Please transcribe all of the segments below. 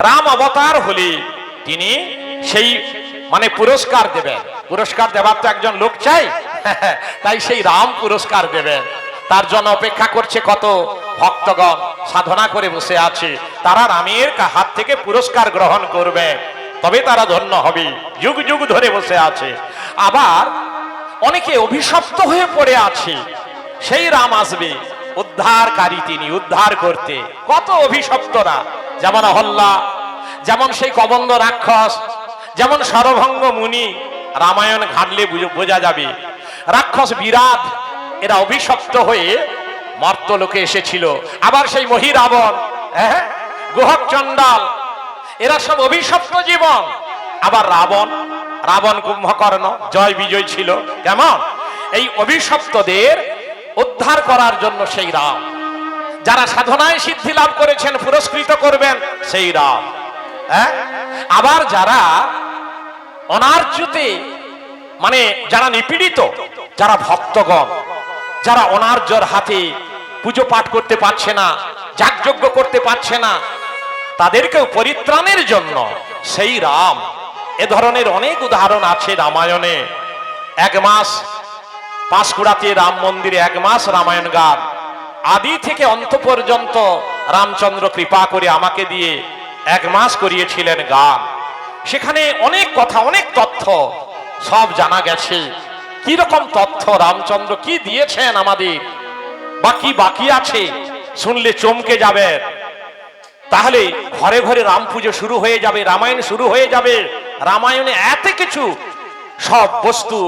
রাম অবতার হলে তিনি সেই মানে পুরস্কার দেবেন। পুরস্কার দেবার তো একজন লোক চাই, তাই সেই রাম পুরস্কার দেবেন। তার জন্য অপেক্ষা করছে কত ভক্তগণ, সাধনা করে বসে আছে। তারা রামের হাত থেকে পুরস্কার গ্রহণ করবে, তবে তারা ধন্য হবে। যুগ যুগ ধরে বসে আছে। আবার অনেকে অভিশপ্ত হয়ে পড়ে আছে, সেই রাম আসবে উদ্ধারকারী, তিনি উদ্ধার করতে। কত অভিশপ্তরা, যেমন অহল্যা, যেমন সেই কবন্দ রাক্ষস, যেমন সরভঙ্গ মুনি। রামায়ণ ঘাটলে বোঝা যাবে রাক্ষস বিরাট এরা অভিশপ্ত হয়ে মর্তলোকে এসেছিল। আবার সেই মহিরাবণ, গুহক চণ্ডাল, এরা সব অভিশপ্ত জীবন। আবার রাবণ, রাবণ কুম্ভকর্ণ জয় বিজয় ছিল। কেমন এই অভিশপ্তদের উদ্ধার করার জন্য সেই রাম, যারা সাধনায় সিদ্ধি লাভ করেছেন পুরস্কৃত করবেন সেই রাম। আবার যারা অনার্যতে মানে যারা নিপীড়িত, যারা ভক্তগণ, যারা অনার্যর হাতে পুজো পাঠ করতে পারছে না, যাগযজ্ঞ করতে পারছে না, তাদেরকেও পরিত্রাণের জন্য সেই রাম। এ ধরনের অনেক উদাহরণ আছে রামায়ণে। 1 মাস পাঁশকুড়াতে রাম মন্দিরে 1 মাস রামায়ণ গান, আদি থেকে অন্ত পর্যন্ত রামচন্দ্র কৃপা করে আমাকে দিয়ে 1 মাস করিয়েছিলেন গান। সেখানে অনেক কথা, অনেক তথ্য সব জানা গেছে। কি রকম তথ্য রামচন্দ্র কি দিয়েছেন আমাদের, বা কি বাকি আছে, শুনলে চমকে যাবে। তাহলে ঘরে ঘরে রাম পুজো শুরু হয়ে যাবে, রামায়ণ শুরু হয়ে যাবে। রামায়ণে এত কিছু সব বস্তু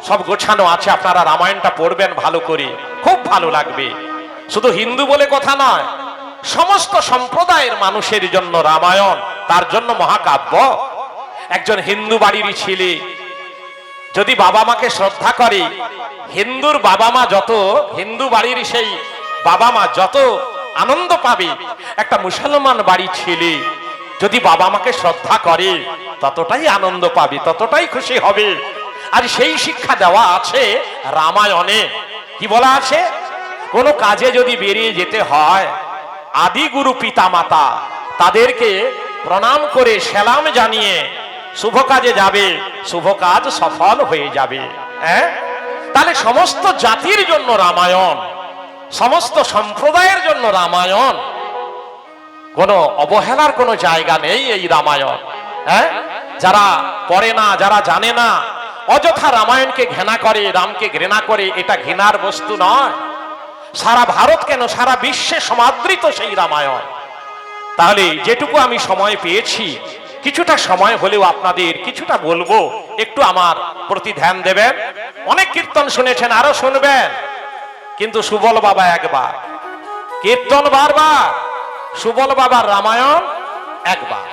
সব গোছানো আছে। আপনারা রামায়ণটা পড়বেন ভালো করে, খুব ভালো লাগবে। শুধু হিন্দু বলে কথা নয়, সমস্ত সম্প্রদায়ের মানুষের জন্য রামায়ণ, তার জন্য মহাকাব্য। একজন হিন্দু বাড়িরই ছেলে যদি বাবা মাকে শ্রদ্ধা করে, হিন্দুর বাবা মা যত, হিন্দু বাড়ির সেই বাবা মা যত আনন্দ পাবে, একটা মুসলমান বাড়ির ছেলে যদি বাবা মাকে শ্রদ্ধা করে ততটাই আনন্দ পাবে, ততটাই খুশি হবে। আর সেই শিক্ষা দেওয়া আছে রামায়ণে। কি বলা আছে? কোনো কাজে যদি বেরিয়ে যেতে হয়, আদি গুরু পিতা মাতা তাদেরকে প্রণাম করে সেলাম জানিয়ে শুভ কাজে যাবে, শুভ কাজ সফল হয়ে যাবে। তাহলে সমস্ত জাতির জন্য রামায়ণ, সমস্ত সম্প্রদায়ের জন্য রামায়ণ। কোনো অবহেলার কোনো জায়গা নেই এই রামায়ণ। যারা পড়ে না, যারা জানে না, অযথা রামায়ণকে ঘৃণা করে, রামকে ঘৃণা করে, এটা ঘৃণার বস্তু নয়। সারা ভারত কেন, সারা বিশ্বে সমাদৃত সেই রামায়ণ। তাহলে যেটুকু আমি সময় পেয়েছি, কিছুটা সময় হলেও আপনাদের কিছুটা বলবো, একটু আমার প্রতি ধ্যান দেবেন। অনেক কীর্তন শুনেছেন, আরো শুনবেন, কিন্তু সুবল বাবা একবার, কীর্তন বারবার, সুবল বাবার রামায়ণ একবার।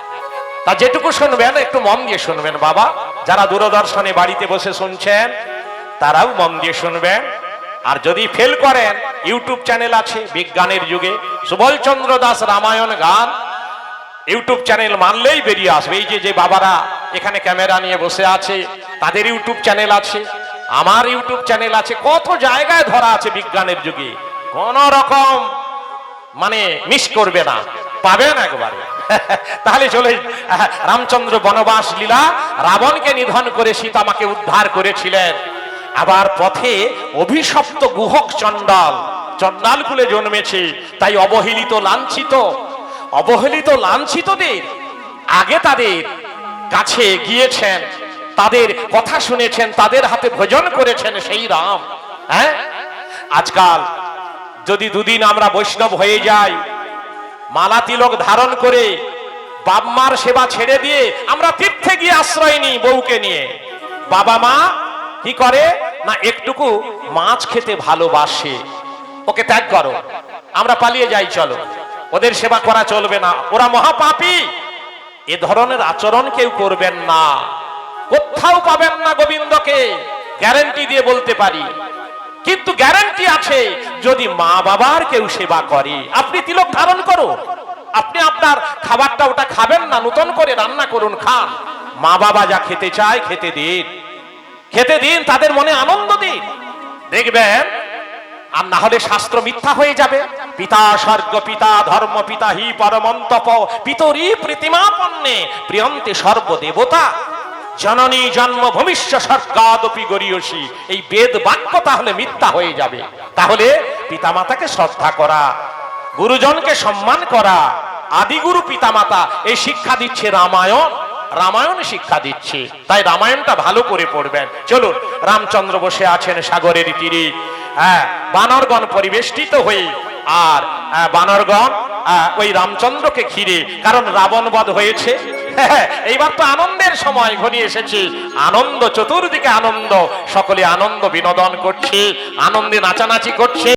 তা যেটুকু শুনবেন একটু মন দিয়ে শুনবেন বাবা। যারা দূরদর্শনে বাড়িতে বসে শুনছেন তারাও মন দিয়ে শুনবেন। আর যদি ফেল করেন, ইউটিউব চ্যানেল আছে বিজ্ঞানের যুগে, সুবল চন্দ্র দাস রামায়ণ গান, ইউটিউব চ্যানেল মানলেই বেরিয়ে আসবে। এই যে বাবারা এখানে ক্যামেরা নিয়ে বসে আছে, তাদের ইউটিউব চ্যানেল আছে, আমার ইউটিউব চ্যানেল আছে, কত জায়গায় ধরা আছে বিজ্ঞানের যুগে। কোন রকম মানে মিস করবে না, পাবেন একবারে। তাহলে চলে রামচন্দ্র বনবাস লীলা, রাবণকে নিধন করে সীতামাকে উদ্ধার করেছিলেন। আবার পথে অভিশপ্ত গুহক চণ্ডাল, চণ্ডাল কুলে জন্মেছে, তাই অবহেলিত লাঞ্ছিত, অবহেলিত লাঞ্ছিতদের আগে তাদের কাছে গিয়েছেন, তাদের কথা শুনেছেন, তাদের হাতে ভোজন করেছেন সেই রাম। আজকাল যদি দুদিন আমরা বৈষ্ণব হয়ে যাই, মালা তিলক ধারণ করে বাপ মার সেবা ছেড়ে দিয়ে আমরা তীর্থে গিয়ে আশ্রয় নিই বউকে নিয়ে, বাবা মা কি করে না একটুকু মাছ খেতে ভালোবাসে, ওকে ত্যাগ করো, আমরা পালিয়ে যাই, চলো, ওদের সেবা করা চলবে না, ওরা মহাপাপী। এ ধরনের আচরণ কেউ করবেন না, কোথাও পাবেন না গোবিন্দকে, গ্যারান্টি দিয়ে বলতে পারি। কিন্তু গ্যারান্টি আছে যদি মা বাবার কেউ সেবা করে। আপনি তিলক ধারণ করো, আপনি আপনার খাবারটা ওটা খাবেন না, নতুন করে রান্না করুন, খান, মা বাবা যা খেতে চায় খেতে দিন, খেতে দিন, তাদের মনে আনন্দ দিন, দেখবেন। আর না হলে শাস্ত্র মিথ্যা হয়ে যাবে। পিতা স্বর্গ পিতা ধর্ম পিতা হি পরমন্তপ পিতরি প্রীতিমাপন্নে প্রিয়ন্তে সর্বদেবতা জননী জন্ম ভবিষ্য স্বর্গাদপি গরীয়সী। এই বেদ বাক্য তাহলে মিথ্যা হয়ে যাবে। তাহলে পিতামাতাকে শ্রদ্ধা করা, গুরুজনকে সম্মান করা, আদিগুরু পিতামাতা এই শিক্ষা দিচ্ছে রামায়ণ। রামায়ণ শিক্ষা দিচ্ছে, তাই রামায়ণটা ভালো করে পড়বেন। চলুন, রামচন্দ্র বসে আছেন সাগরের তীরে, বানরগণ পরিবেষ্টিত হয়ে, আর বানরগণ ওই রামচন্দ্রকে ঘিরে, কারণ রাবণ বধ হয়েছে। এইবার তো আনন্দের সময় ঘনিয়ে এসেছে, আনন্দ, চতুর্দিকে আনন্দ, সকলে আনন্দ বিনোদন করছে, আনন্দে নাচানাচি করছে।